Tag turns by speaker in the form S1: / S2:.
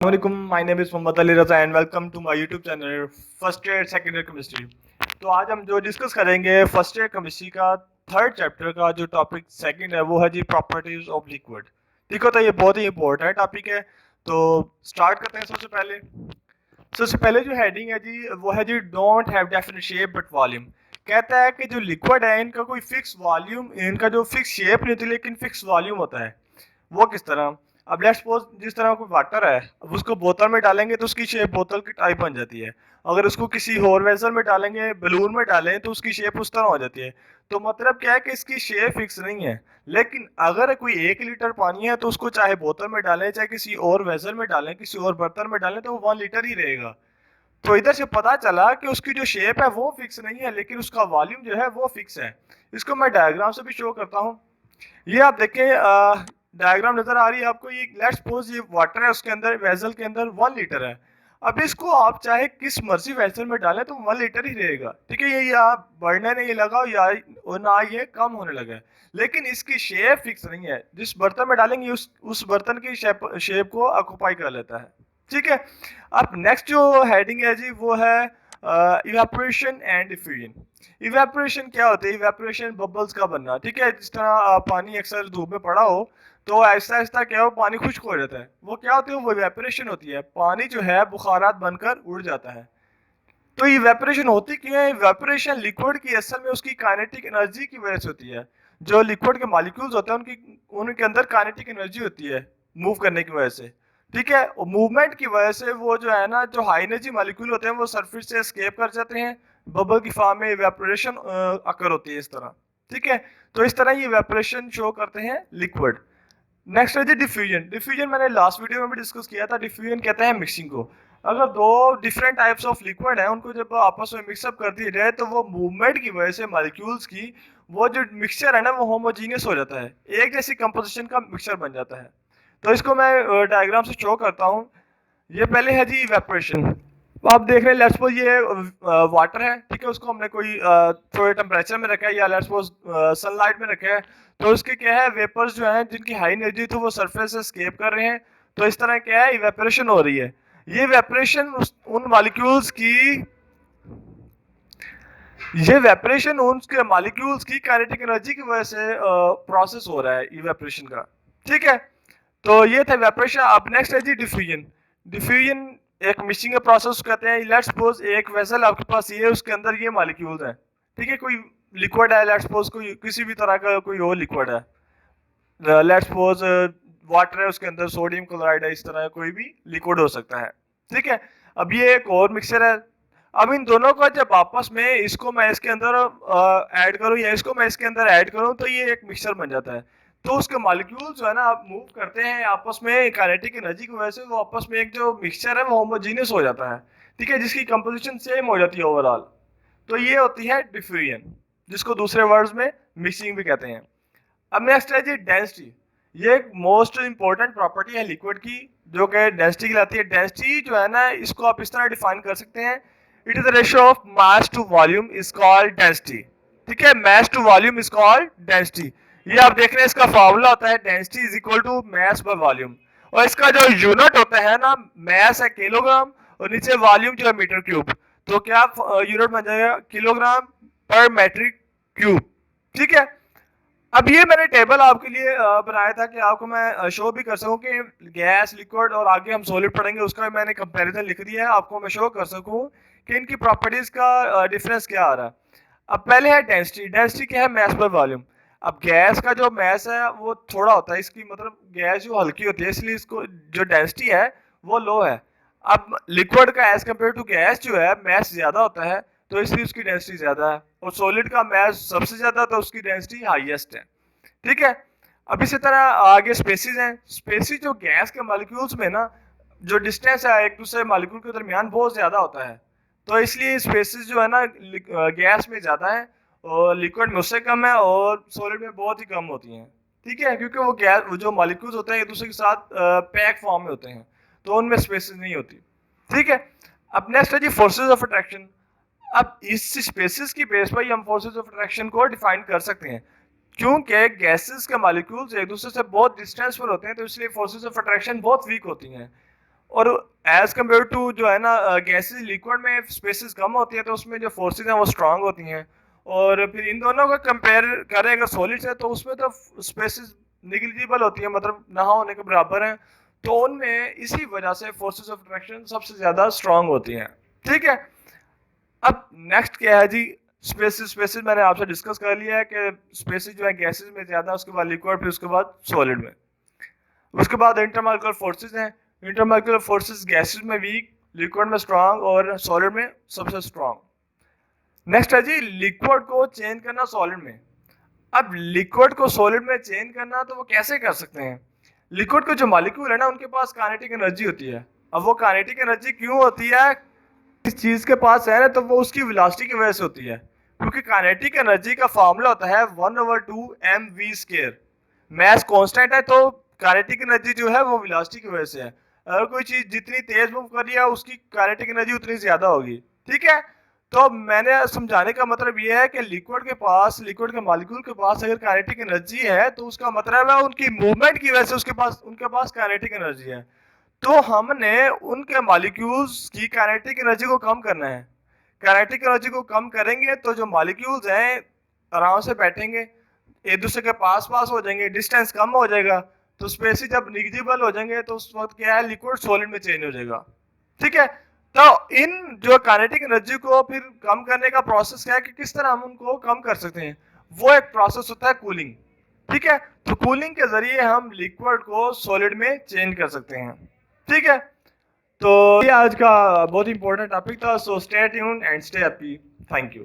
S1: वालेकुम, my name is Mohammad Ali Raza and welcome to my YouTube channel first year second year chemistry. तो आज हम जो डिस्कस करेंगे फर्स्ट ईयर केमिस्ट्री का थर्ड चैप्टर का जो टॉपिक सेकंड है वो है जी प्रॉपर्टीज ऑफ लिक्विड। ठीक होता है, ये बहुत ही इंपॉर्टेंट टॉपिक है। तो स्टार्ट करते हैं। सबसे पहले जो हेडिंग है जी वो है जी don't have definite shape but volume. कहता है कि जो लिक्विड है इनका कोई फिक्स वॉल्यूम, इनका जो फिक्स शेप नहीं होती लेकिन फिक्स वॉल्यूम होता है। वो किस तरह? अब लेट्स सपोज जिस तरह कोई वाटर है, अब उसको बोतल में डालेंगे तो उसकी शेप बोतल की टाइप बन जाती है। अगर उसको किसी और वेसल में डालेंगे, बलून में डालें तो उसकी शेप उस तरह हो जाती है। तो मतलब क्या है कि इसकी शेप फिक्स नहीं है। लेकिन अगर कोई 1 लीटर पानी है तो उसको चाहे बोतल में डालें, चाहे किसी और वेसल में डालें, किसी और बर्तन में डालें, तो वो 1 लीटर ही रहेगा। तो इधर से पता चला कि उसकी जो शेप है वो फिक्स नहीं है लेकिन उसका वॉल्यूम जो है वो फिक्स है। इसको मैं डायग्राम से भी शो करता हूँ। ये आप देखें, डायग्राम नजर आ रही है आपको। ये लेट्स सपोज ये वाटर है, उसके अंदर वेसल के अंदर 1 लीटर है। अब इसको आप चाहे किस मर्जी वेसल में डालें तो 1 लीटर ही रहेगा। ठीक है, ये आप बढ़ने नहीं लगा या और ना ये कम होने लगा है। लेकिन इसकी शेप फिक्स नहीं है। जिस बर्तन में डालेंगे उस बर्तन की शेप को ऑक्युपाई कर लेता है। ठीक है। अब नेक्स्ट जो हेडिंग है जी वो है इवेपोरेशन एंड डिफ्यूजन। इवेपोरेशन क्या होता है? इवेपोरेशन बबल्स का बनना। ठीक है, जिस तरह पानी अक्सर धूप में पड़ा हो तो ऐसा ऐसा क्या हो, पानी खुश्क हो जाता है। वो क्या होती है? वो इवेपोरेशन होती है। पानी जो है बुखारात बनकर उड़ जाता है। तो इवेपोरेशन होती क्यों है? इवेपोरेशन लिक्विड की असल में उसकी काइनेटिक एनर्जी की वजह से होती है। जो लिक्विड के मॉलिक्यूल्स होते हैं उनके अंदर काइनेटिक एनर्जी होती है मूव करने की वजह से। ठीक है, और मूवमेंट की वजह से वो जो है ना, जो हाई एनर्जी मॉलिक्यूल होते हैं वो सरफेस से एस्केप कर जाते हैं। बबल की फॉर्म में इवेपोरेशन अकर होती है इस तरह। ठीक है, तो इस तरह ये इवेपोरेशन शो करते हैं लिक्विड। नेक्स्ट है जी डिफ्यूजन। डिफ्यूजन मैंने लास्ट वीडियो में भी डिस्कस किया था। डिफ्यूजन कहते हैं मिक्सिंग को। अगर दो डिफरेंट टाइप्स ऑफ लिक्विड है उनको जब आपस में मिक्सअप कर दिया जाए तो वो मूवमेंट की वजह से मॉलिक्यूल्स की वो जो मिक्सचर है ना वो होमोजीनियस हो जाता है, एक जैसी कंपोजिशन का मिक्सचर बन जाता है। तो इसको मैं डायग्राम से शो करता हूँ। ये पहले है जी इवेपोरेशन। आप देख रहे हैं, लेट्स सपोज ये वाटर है। ठीक है, उसको हमने कोई थोड़े टेम्परेचर में रखा है या लेट्स सपोज सनलाइट में रखा है। तो उसके क्या है, वेपर्स जो हैं जिनकी हाई एनर्जी थी वो सरफेस से स्केप कर रहे हैं। तो इस तरह क्या है, इवेपोरेशन हो रही है। ये इवेपोरेशन उन मॉलिक्यूल्स की ये वेपरेशन उनके मॉलिक्यूल्स की काइनेटिक एनर्जी की वजह से प्रोसेस हो रहा है इवेपोरेशन का। ठीक है, तो ये था वेपरेशन। अब नेक्स्ट है जी डिफ्यूजन। डिफ्यूजन एक मिक्सिंग का प्रोसेस कहते हैं। लेट्स सपोज एक वेसल आपके पास ये है, उसके अंदर ये मॉलिक्यूल्स हैं। ठीक है, कोई लिक्विड है, लेट्स सपोज कोई किसी भी तरह का कोई और लिक्विड है। लेट्स सपोज वाटर है, उसके अंदर सोडियम क्लोराइड है। इस तरह कोई भी लिक्विड हो सकता है। ठीक है, अब ये एक और मिक्सचर है। अब इन दोनों का जब आपस में इसको मैं इसके अंदर ऐड करूं या इसको मैं इसके अंदर ऐड करूं तो ये एक मिक्सचर बन जाता है। तो उसके मॉलिक्यूल्स जो है ना आप मूव करते हैं आपस में काइनेटिक एनर्जी की वजह से, वो आपस में एक जो मिक्सचर है वो होमोजीनियस हो जाता है। ठीक है, जिसकी कंपोजिशन सेम हो जाती है ओवरऑल। तो ये होती है डिफ्यूजन, जिसको दूसरे वर्ड्स में मिक्सिंग भी कहते हैं। अब नेक्स्ट है जी डेंसिटी। ये एक मोस्ट इंपॉर्टेंट प्रॉपर्टी है लिक्विड की जो कि डेंसिटी कहलाती है। डेंसिटी जो है ना इसको आप इस तरह डिफाइन कर सकते हैं, it is the ratio of mass to volume is called density. ठीक है, mass to volume is called density. ये आप देख रहे हैं, इसका फॉर्मूला होता है density is equal to mass by volume. और इसका जो यूनिट होता है ना, मास है किलोग्राम और नीचे वॉल्यूम जो है मीटर क्यूब। तो क्या यूनिट बन जाएगा? किलोग्राम पर मेट्रिक क्यूब। ठीक है, अब ये मैंने टेबल आपके लिए बनाया था कि आपको मैं शो भी कर सकूं कि गैस, लिक्विड और आगे हम सॉलिड पढ़ेंगे उसका मैंने कंपैरिजन लिख दिया है, आपको मैं शो कर सकूं कि इनकी प्रॉपर्टीज का डिफरेंस क्या आ रहा है। अब पहले है डेंसिटी। डेंसिटी क्या है? मास पर वॉल्यूम। अब गैस का जो मास है वो थोड़ा होता है, इसकी मतलब गैस जो हल्की होती है इसलिए इसको जो डेंसिटी है वो लो है। अब लिक्विड का एज कम्पेयर टू गैस जो है मास ज्यादा होता है तो इसलिए उसकी डेंसिटी ज्यादा है, और सॉलिड का मास सबसे ज्यादा तो उसकी डेंसिटी हाईएस्ट है। ठीक है, अब इसी तरह आगे स्पेसिस हैं। स्पेसिस जो गैस के मॉलिक्यूल्स में ना जो डिस्टेंस है एक दूसरे मॉलिक्यूल के दरमियान बहुत ज्यादा होता है। तो इसलिए स्पेसिस जो है ना गैस में ज्यादा है और लिक्विड में उससे कम है और सॉलिड में बहुत ही कम होती हैं। ठीक है, क्योंकि वो जो मॉलिक्यूल्स होते हैं एक दूसरे के साथ पैक फॉर्म में होते हैं तो उनमें स्पेसिस नहीं होती। ठीक है, अब नेक्स्ट है जी फोर्सेज ऑफ अट्रैक्शन। अब इस स्पेसिस की बेस पर हम फोर्सेज ऑफ अट्रैक्शन को डिफाइन कर सकते हैं। क्योंकि गैसेस के मॉलिक्यूल्स एक दूसरे से बहुत डिस्टेंस पर होते हैं तो इसलिए फोर्सेस ऑफ अट्रैक्शन बहुत वीक होती हैं। और एज कम्पेयर टू जो है ना गैसेस लिक्विड में स्पेसिस कम होती है तो उसमें जो फोर्सेस हैं वो स्ट्रांग होती हैं। और फिर इन दोनों को कंपेयर करें अगर सॉलिड से तो उसमें तो स्पेसिस निगलिजिबल होती है, मतलब ना होने के बराबर हैं। तो उनमें इसी वजह से फोर्सेस ऑफ अट्रैक्शन सबसे ज्यादा स्ट्रांग होती हैं। ठीक है, अब नेक्स्ट क्या है जी, स्पेसिस। स्पेसिस मैंने आपसे डिस्कस कर लिया है कि स्पेसिस जो है गैसेस में ज्यादा, उसके बाद लिक्विड, फिर उसके बाद सॉलिड में। उसके बाद इंटरमॉलिक्यूलर फोर्सेस हैं। इंटरमॉलिक्यूलर फोर्सेस गैसेस में वीक, लिक्विड में स्ट्रांग और सॉलिड में सबसे स्ट्रांग। नेक्स्ट है जी लिक्विड को चेंज करना सॉलिड में। अब लिक्विड को सॉलिड में चेंज करना तो वो कैसे कर सकते हैं? लिक्विड के जो मॉलिक्यूल है ना उनके पास काइनेटिक एनर्जी होती है। अब वो काइनेटिक एनर्जी क्यों होती है? इस चीज के पास है ना तो वो उसकी वेलोसिटी की वजह से होती है, क्योंकि काइनेटिक एनर्जी का फॉर्मूला होता है 1/2 mv²। मैस कांस्टेंट है तो काइनेटिक एनर्जी जो है वो वेलोसिटी की वजह से है। अगर कोई चीज जितनी तेज मूव कर रही है उसकी काइनेटिक एनर्जी उतनी ज्यादा होगी। ठीक है, तो मैंने समझाने का मतलब ये है कि लिक्विड के पास, लिक्विड के मॉलिक्यूल के पास अगर काइनेटिक एनर्जी है तो उसका मतलब है उनकी मूवमेंट की वजह से उनके पास काइनेटिक एनर्जी है। तो हमने उनके मॉलिक्यूल्स की काइनेटिक एनर्जी को कम करना है। काइनेटिक एनर्जी को कम करेंगे तो जो मॉलिक्यूल्स हैं आराम से बैठेंगे, एक दूसरे के पास पास हो जाएंगे, डिस्टेंस कम हो जाएगा। तो स्पेसिस जब निग्जिबल हो जाएंगे तो उस वक्त क्या है, लिक्विड सॉलिड में चेंज हो जाएगा। ठीक है, तो इन जो काइनेटिक एनर्जी को फिर कम करने का प्रोसेस क्या है कि किस तरह हम उनको कम कर सकते हैं, वो एक प्रोसेस होता है कूलिंग। ठीक है, तो कूलिंग के जरिए हम लिक्विड को सॉलिड में चेंज कर सकते हैं। ठीक है, तो ये आज का बहुत इंपॉर्टेंट टॉपिक था। So stay tuned and stay happy. Thank you.